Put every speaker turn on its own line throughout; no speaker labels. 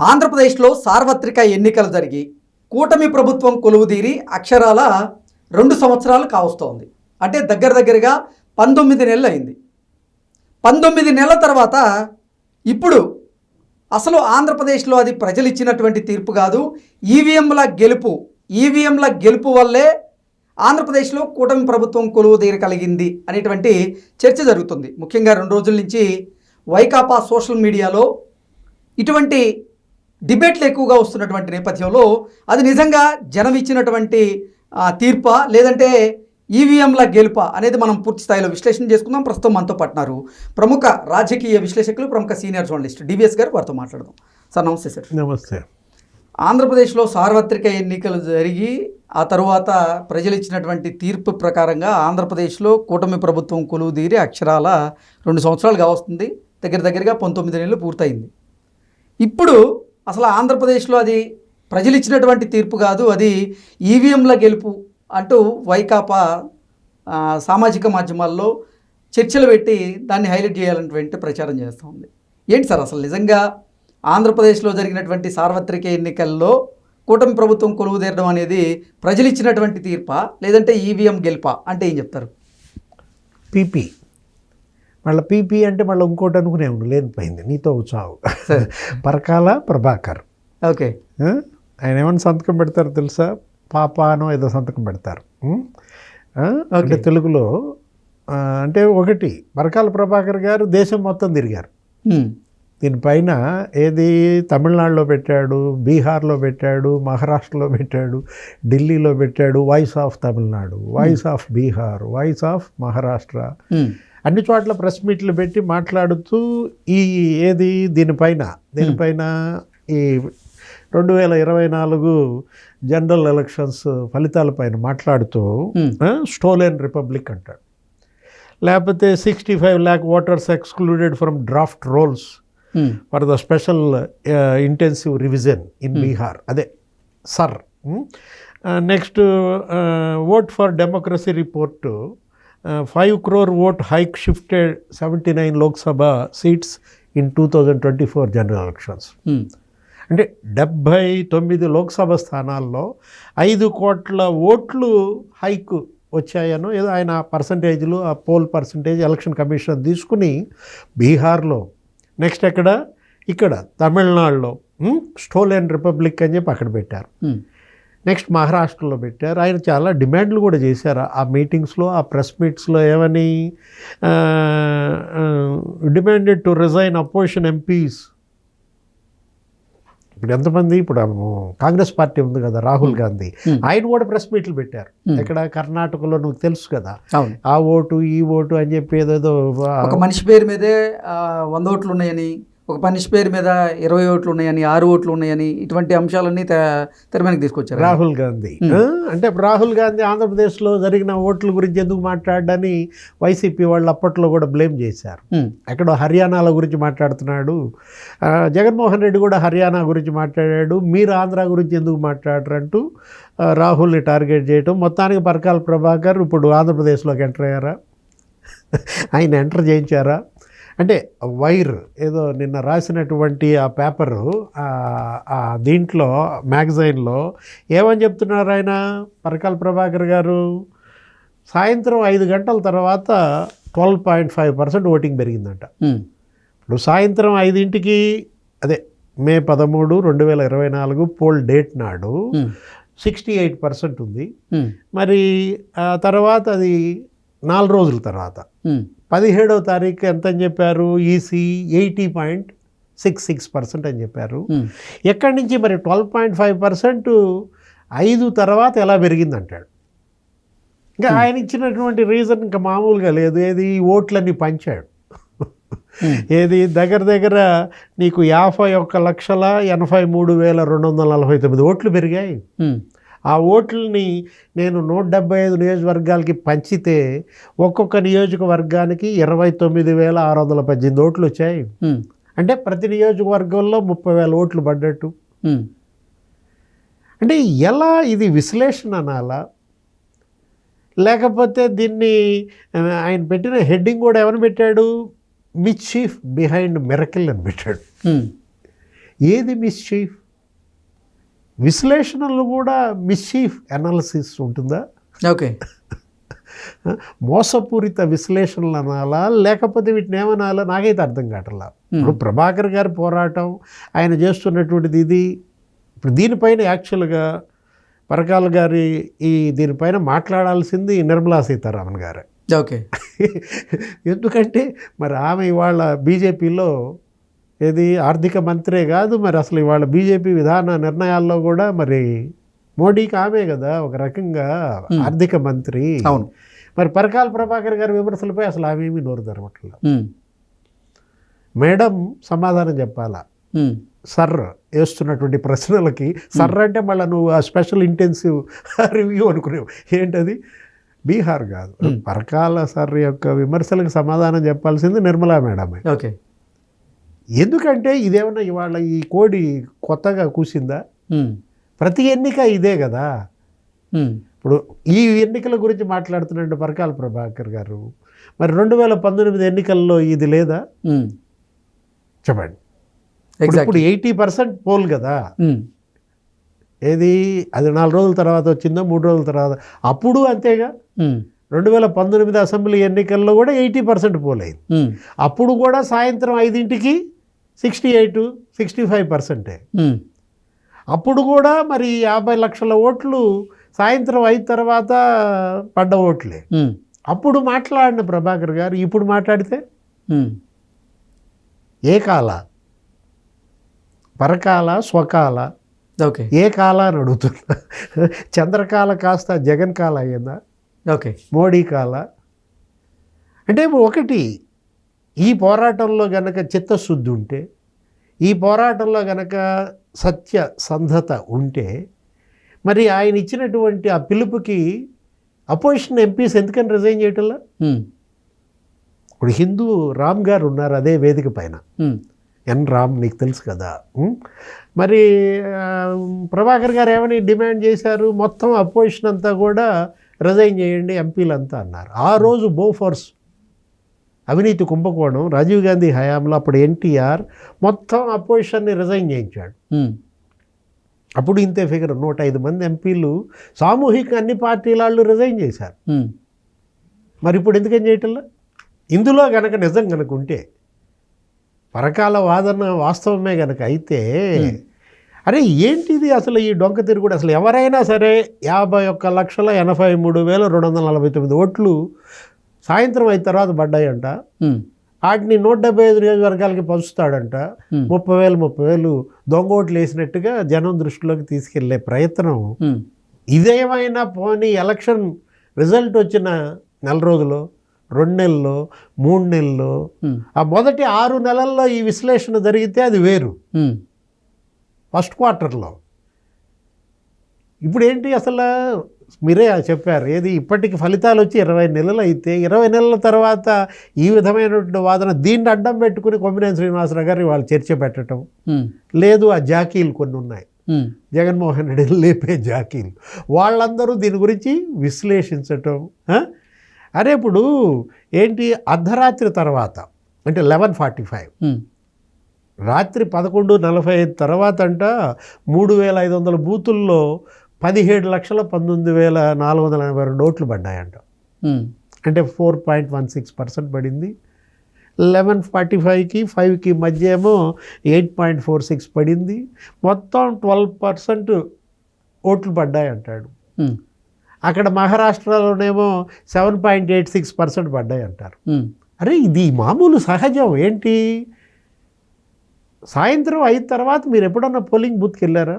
ఆంధ్రప్రదేశ్లో సార్వత్రిక ఎన్నికలు జరిగి కూటమి ప్రభుత్వం కొలువుదీరి అక్షరాల 2 సంవత్సరాలు కావస్తోంది. అంటే దగ్గరగా 19 నెలలు అయింది. 19 నెలల తర్వాత ఇప్పుడు అసలు ఆంధ్రప్రదేశ్లో అది ప్రజలు ఇచ్చినటువంటి తీర్పు కాదు, ఈవీఎంల గెలుపు వల్లే ఆంధ్రప్రదేశ్లో కూటమి ప్రభుత్వం కొలువుదీర కలిగింది అనేటువంటి చర్చ జరుగుతుంది. ముఖ్యంగా 2 రోజుల నుంచి వైకాపా సోషల్ మీడియాలో ఇటువంటి డిబేట్లు ఎక్కువగా వస్తున్నటువంటి నేపథ్యంలో అది నిజంగా జనం ఇచ్చినటువంటి తీర్పా లేదంటే ఈవీఎంల గెలుపా అనేది మనం పూర్తి స్థాయిలో విశ్లేషణ చేసుకుందాం. ప్రస్తుతం మనతో పట్టినారు ప్రముఖ రాజకీయ విశ్లేషకులు, ప్రముఖ సీనియర్ జర్నలిస్ట్ డివిఎస్ గారు. వారితో మాట్లాడదాం. సార్ నమస్తే. సార్
నమస్తే.
ఆంధ్రప్రదేశ్లో సార్వత్రిక ఎన్నికలు జరిగి ఆ తరువాత ప్రజలు ఇచ్చినటువంటి తీర్పు ప్రకారంగా ఆంధ్రప్రదేశ్లో కూటమి ప్రభుత్వం కొలువుదీరి అక్షరాల 2 సంవత్సరాలు కావస్తుంది. దగ్గరగా 19 నెలలు పూర్తయింది. ఇప్పుడు అసలు ఆంధ్రప్రదేశ్లో అది ప్రజలు ఇచ్చినటువంటి తీర్పు కాదు, అది ఈవీఎంల గెలుపు అంటూ వైకాపా సామాజిక మాధ్యమాల్లో చర్చలు పెట్టి దాన్ని హైలైట్ చేయాలన్నటువంటి ప్రచారం చేస్తూ ఉంది. ఏంటి సార్ అసలు నిజంగా ఆంధ్రప్రదేశ్లో జరిగినటువంటి సార్వత్రిక ఎన్నికల్లో కూటమి ప్రభుత్వం కొలువుదీరడం అనేది ప్రజలు ఇచ్చినటువంటి తీర్పా లేదంటే ఈవీఎం గెలుపా అంటే ఏం చెప్తారు?
పీపీ మళ్ళీ పీపీ అంటే మళ్ళీ ఇంకోటి అనుకునే లేనిపోయింది నీతో చావు. పరకాల ప్రభాకర్.
ఓకే.
ఆయన ఏమైనా సంతకం పెడతారు తెలుసా? పాపానో ఏదో సంతకం పెడతారు. అంటే తెలుగులో అంటే ఒకటి పరకాల ప్రభాకర్ గారు దేశం మొత్తం తిరిగారు. దీనిపైన ఏది తమిళనాడులో పెట్టాడు, బీహార్లో పెట్టాడు, మహారాష్ట్రలో పెట్టాడు, ఢిల్లీలో పెట్టాడు, voice of Tamil Nadu, voice of Bihar, voice of Maharashtra, అన్ని చోట్ల ప్రెస్ మీట్లు పెట్టి మాట్లాడుతూ దీనిపైన ఈ 2024 జనరల్ ఎలక్షన్స్ ఫలితాలపైన మాట్లాడుతూ స్టోలెన్ రిపబ్లిక్ అంటాడు. లేకపోతే 65 lakh voters excluded from draft rolls for the special intensive revision in Bihar, అదే sir. Next vote for democracy report 5 crore vote hike shifted 79 Lok Sabha seats in 2024 general elections. అంటే 79 లోక్సభ స్థానాల్లో 5 కోట్ల ఓట్లు హైక్ వచ్చాయనో ఏదో ఆయన పర్సంటేజ్లు, ఆ పోల్ పర్సంటేజ్ ఎలక్షన్ కమిషన్ తీసుకుని బీహార్లో, నెక్స్ట్ ఇక్కడ తమిళనాడులో స్టోలెన్ రిపబ్లిక్ అని చెప్పి అక్కడ పెట్టారు. నెక్స్ట్ మహారాష్ట్రలో పెట్టారు. ఆయన చాలా డిమాండ్లు కూడా చేశారు ఆ మీటింగ్స్లో, ఆ ప్రెస్ మీట్స్లో. ఏమని demanded to resign opposition MPs. ఇప్పుడు ఎంతమంది, ఇప్పుడు కాంగ్రెస్ పార్టీ ఉంది కదా, రాహుల్ గాంధీ, ఆయన కూడా ప్రెస్ మీట్లు పెట్టారు. ఇక్కడ కర్ణాటకలో నువ్వు తెలుసు కదా, ఆ ఓటు ఈ ఓటు అని చెప్పి ఏదేదో
ఒక మనిషి పేరు మీదే 100 ఓట్లు ఉన్నాయని, ఒక మనిషి పేరు మీద 20 ఓట్లు ఉన్నాయని, 6 ఓట్లు ఉన్నాయని, ఇటువంటి అంశాలన్నీ తెరమీదకి తీసుకొచ్చారు
రాహుల్ గాంధీ. అంటే రాహుల్ గాంధీ ఆంధ్రప్రదేశ్లో జరిగిన ఓట్ల గురించి ఎందుకు మాట్లాడని వైసీపీ వాళ్ళు అప్పట్లో కూడా బ్లేమ్ చేశారు. ఎక్కడో హర్యానాల గురించి మాట్లాడుతున్నాడు, జగన్మోహన్ రెడ్డి కూడా హర్యానా గురించి మాట్లాడాడు, మీరు ఆంధ్ర గురించి ఎందుకు మాట్లాడరంటూ రాహుల్ని టార్గెట్ చేయటం. మొత్తానికి పరకాల ప్రభాకర్ ఇప్పుడు ఆంధ్రప్రదేశ్లోకి ఎంటర్ అయ్యారా, ఆయన ఎంటర్ చేయించారా అంటే వైర్ ఏదో నిన్న రాసినటువంటి ఆ పేపరు దీంట్లో మ్యాగజైన్లో ఏమని చెప్తున్నారు ఆయన, పరకాల ప్రభాకర్ గారు, సాయంత్రం 5 గంటల తర్వాత 12.5% ఓటింగ్ పెరిగిందంట. ఇప్పుడు సాయంత్రం 5ంటికి, అదే May 13, 2024 పోల్ డేట్ నాడు 68% ఉంది. మరి తర్వాత అది 4 రోజుల తర్వాత 17వ తారీఖు ఎంత అని చెప్పారు, ఈసీ 80.66% అని చెప్పారు. ఎక్కడి నుంచి మరి 12.5% 5 తర్వాత ఎలా పెరిగిందంటాడు. ఇంకా ఆయన ఇచ్చినటువంటి రీజన్ ఇంకా మామూలుగా లేదు. ఓట్లన్నీ పంచాడు. దగ్గర నీకు 51,83,249 ఓట్లు పెరిగాయి. ఆ ఓట్లని నేను 175 నియోజకవర్గాలకి పంచితే ఒక్కొక్క నియోజకవర్గానికి 29,618 ఓట్లు వచ్చాయి. అంటే ప్రతి నియోజకవర్గంలో 30,000 ఓట్లు పడ్డట్టు. అంటే ఎలా ఇది విశ్లేషణ అనాలా, లేకపోతే దీన్ని ఆయన పెట్టిన హెడ్డింగ్ కూడా ఏమని పెట్టాడు, మిచీఫ్ బిహైండ్ మిరకిల్ అని పెట్టాడు. ఏది మిస్చీఫ్? విశ్లేషణలు కూడా మిస్చీఫ్ అనాలిసిస్ ఉంటుందా?
ఓకే.
మోసపూరిత విశ్లేషణలు అనాలా, లేకపోతే వీటిని ఏమనాలా నాకైతే అర్థం కావట్లా. ఇప్పుడు ప్రభాకర్ గారి పోరాటం, ఆయన చేస్తున్నటువంటిది ఇది. ఇప్పుడు దీనిపైన యాక్చువల్గా పరకాల గారి దీనిపైన మాట్లాడాల్సింది నిర్మలా సీతారామన్ గారే.
ఓకే.
ఎందుకంటే మరి ఆమె ఇవాళ బీజేపీలో ఏది ఆర్థిక మంత్రే కాదు, మరి అసలు ఇవాళ బీజేపీ విధాన నిర్ణయాల్లో కూడా మరి మోడీకి ఆమె కదా ఒక రకంగా ఆర్థిక మంత్రి.
అవును.
మరి పరకాల ప్రభాకర్ గారి విమర్శలపై అసలు ఆమె ఏమీ నోరు తెరవట్లేదు. మేడం సమాధానం చెప్పాలా? సర్ వేస్తున్నటువంటి ప్రశ్నలకి సర్ అంటే మళ్ళీ నువ్వు ఆ స్పెషల్ ఇంటెన్సివ్ రివ్యూ అనుకునేవు. ఏంటది? బీహార్ కాదు, పరకాల సర్ యొక్క విమర్శలకు సమాధానం చెప్పాల్సింది నిర్మలా మేడమే.
ఓకే.
ఎందుకంటే ఇదేమన్నా ఇవాళ ఈ కోడి కొత్తగా కూసిందా? ప్రతి ఎన్నిక ఇదే కదా. ఇప్పుడు ఈ ఎన్నికల గురించి మాట్లాడుతున్నట్టు పరకాల ప్రభాకర్ గారు, మరి 2019 ఎన్నికల్లో ఇది లేదా? చెప్పండి. ఇప్పుడు 80% పోల్ కదా. ఏది అది 4 రోజుల తర్వాత వచ్చిందో 3 రోజుల తర్వాత, అప్పుడు అంతేగా. 2019 అసెంబ్లీ ఎన్నికల్లో కూడా 80% పోల్ అయింది. అప్పుడు కూడా సాయంత్రం 5ంటికి 68-65%. అప్పుడు కూడా మరి 50 లక్షల ఓట్లు సాయంత్రం 5 తర్వాత పడ్డ ఓట్లే. అప్పుడు మాట్లాడిన ప్రభాకర్ గారు ఇప్పుడు మాట్లాడితే ఏ కాల? పరకాల, స్వకాల,
ఓకే,
ఏ కాల అని అడుగుతున్నా. చంద్రకాల కాస్త జగన్ కాల అయ్యిందా?
ఓకే,
మోడీ కాల? అంటే ఒకటి, ఈ పోరాటంలో గనక చిత్తశుద్ధి ఉంటే, ఈ పోరాటంలో గనక సత్య సంధత ఉంటే, మరి ఆయన ఇచ్చినటువంటి ఆ పిలుపుకి అపోజిషన్ ఎంపీస్ ఎందుకని రిజైన్ చేయటంలా? ఇప్పుడు హిందూ రామ్ గారు ఉన్నారు అదే వేదిక పైన, ఎన్ రామ్, నీకు తెలుసు కదా. మరి ప్రభాకర్ గారు ఏమని డిమాండ్ చేశారు? మొత్తం అపోజిషన్ అంతా కూడా రిజైన్ చేయండి ఎంపీలంతా అన్నారు. ఆ రోజు బోఫోర్స్ అవినీతి కుంభకోణం రాజీవ్ గాంధీ హయాంలో అప్పుడు ఎన్టీఆర్ మొత్తం అపోజిషన్ని రిజైన్ చేయించాడు. అప్పుడు ఇంతే ఫిగర్ 105 మంది ఎంపీలు సామూహిక అన్ని పార్టీల వాళ్ళు రిజైన్ చేశారు. మరి ఇప్పుడు ఎందుకని చేయటంలా? ఇందులో గనక నిజం కనుక ఉంటే, పరకాల వాదన వాస్తవమే కనుక అయితే, అరే ఏంటిది అసలు ఈ డొంక తిరుగుడు? అసలు ఎవరైనా సరే 51,83,249 ఓట్లు సాయంత్రం 5 తర్వాత పడ్డాయంట. వాటిని 175 నియోజకవర్గాలకి పంచుతాడంట. 30,000 దొంగ ఓట్లు వేసినట్టుగా జనం దృష్టిలోకి తీసుకెళ్లే ప్రయత్నం. ఇదేమైనా పోనీ ఎలక్షన్ రిజల్ట్ వచ్చిన 4 రోజులు, 2 నెలల్లో, 3 నెలల్లో, ఆ మొదటి 6 నెలల్లో ఈ విశ్లేషణ జరిగితే అది వేరు. ఫస్ట్ క్వార్టర్లో ఇప్పుడు ఏంటి అసలు? మీరే చెప్పారు ఏది, ఇప్పటికి ఫలితాలు వచ్చి 20 నెలలు అయితే 20 నెలల తర్వాత ఈ విధమైనటువంటి వాదన, దీన్ని అడ్డం పెట్టుకుని కొమ్మినేని శ్రీనివాసరావు గారు వాళ్ళు చర్చ పెట్టడం లేదు. ఆ జాకీలు కొన్ని ఉన్నాయి, జగన్మోహన్ రెడ్డి లేపే జాకీలు, వాళ్ళందరూ దీని గురించి విశ్లేషించటం. అరే ఇప్పుడు ఏంటి, అర్ధరాత్రి తర్వాత అంటే 11:45, రాత్రి 11:45 తర్వాత అంట 3,500 బూతుల్లో 17,19,482 ఓట్లు పడ్డాయంట. అంటే 4.16% పడింది. 11:45కి 5కి మధ్య ఏమో 8.46 పడింది. మొత్తం 12% ఓట్లు పడ్డాయంటాడు. అక్కడ మహారాష్ట్రలోనేమో 7.86% పడ్డాయి అంటారు. అరే ఇది మామూలు సహజం. ఏంటి, సాయంత్రం 5 తర్వాత మీరు ఎప్పుడన్నా పోలింగ్ బూత్కి వెళ్ళారా?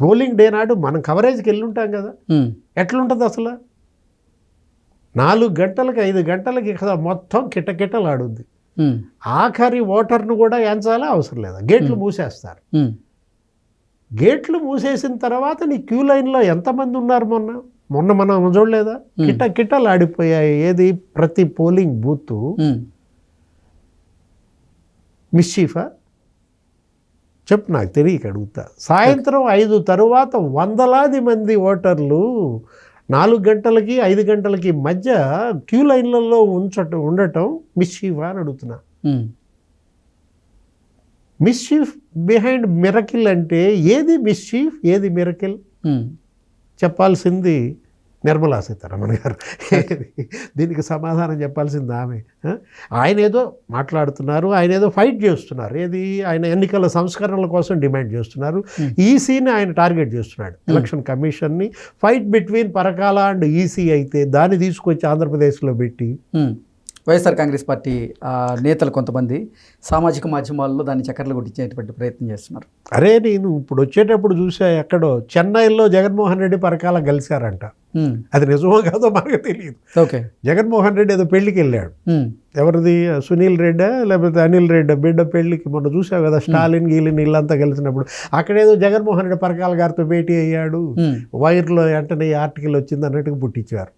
పోలింగ్ డే నాడు మనం కవరేజ్కి వెళ్ళి ఉంటాం కదా, ఎట్లుంటుంది అసలు? 4 గంటలకి 5 గంటలకి కదా మొత్తం కిటకిటలాడుద్ది. ఆఖరి ఓటర్ను కూడా ఎంచాలా అవసరం లేదా, గేట్లు మూసేస్తారు. గేట్లు మూసేసిన తర్వాత నీ క్యూ లైన్లో ఎంతమంది ఉన్నారు? మొన్న మనం చూడలేదా? కిటకిటలు ఆడిపోయాయి. ఏది, ప్రతి పోలింగ్ బూత్. మిస్చీఫా చెప్పు, నాకు తెలియక అడుగుతా. సాయంత్రం 5 తరువాత వందలాది మంది ఓటర్లు 4 గంటలకి 5 గంటలకి మధ్య క్యూ లైన్లలో ఉండటం మిస్చీఫా అని అడుగుతున్నా. మిస్చీఫ్ బిహైండ్ మిరకిల్ అంటే ఏది మిస్చీఫ్ ఏది మిరకిల్ చెప్పాల్సింది నిర్మలా సీతారామన్ గారు. దీనికి సమాధానం చెప్పాల్సింది ఆమె. ఆయన ఏదో మాట్లాడుతున్నారు, ఆయన ఏదో ఫైట్ చేస్తున్నారు. ఏది ఆయన ఎన్నికల సంస్కరణల కోసం డిమాండ్ చేస్తున్నారు. ఈసీని ఆయన టార్గెట్ చేస్తున్నాడు, ఎలక్షన్ కమిషన్ని. Fight between Parakala and EC అయితే దాన్ని తీసుకొచ్చి ఆంధ్రప్రదేశ్లో పెట్టి
వైఎస్ఆర్ కాంగ్రెస్ పార్టీ నేతలు కొంతమంది సామాజిక మాధ్యమాల్లో దాన్ని చక్కర్లు కొట్టించేటువంటి ప్రయత్నం చేస్తున్నారు.
అరే నేను ఇప్పుడు వచ్చేటప్పుడు చూసా, ఎక్కడో చెన్నైలో జగన్మోహన్ రెడ్డి పరకాల కలిశారంట. అది నిజమో కాదో మనకు తెలియదు.
ఓకే,
జగన్మోహన్ రెడ్డి ఏదో పెళ్లికి వెళ్ళాడు. ఎవరిది, సునీల్ రెడ్డా లేకపోతే అనిల్ రెడ్డా బిడ్డ పెళ్లికి మొన్న చూసావు కదా, స్టాలిన్ గీలిన్ ఇల్లంతా కలిసినప్పుడు అక్కడేదో జగన్మోహన్ రెడ్డి పరకాల గారితో భేటీ అయ్యాడు. వైర్లో వెంటనే ఆర్టికల్ వచ్చింది అన్నట్టుగా పుట్టించారు.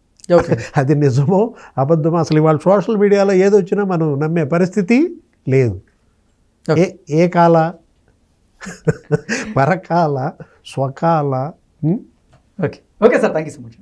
అది నిజమో అబద్ధమో అసలు ఇవాళ సోషల్ మీడియాలో ఏది వచ్చినా మనం నమ్మే పరిస్థితి లేదు. ఏ కాల పరకాల స్వకాల.
Okay okay sir, thank you so much.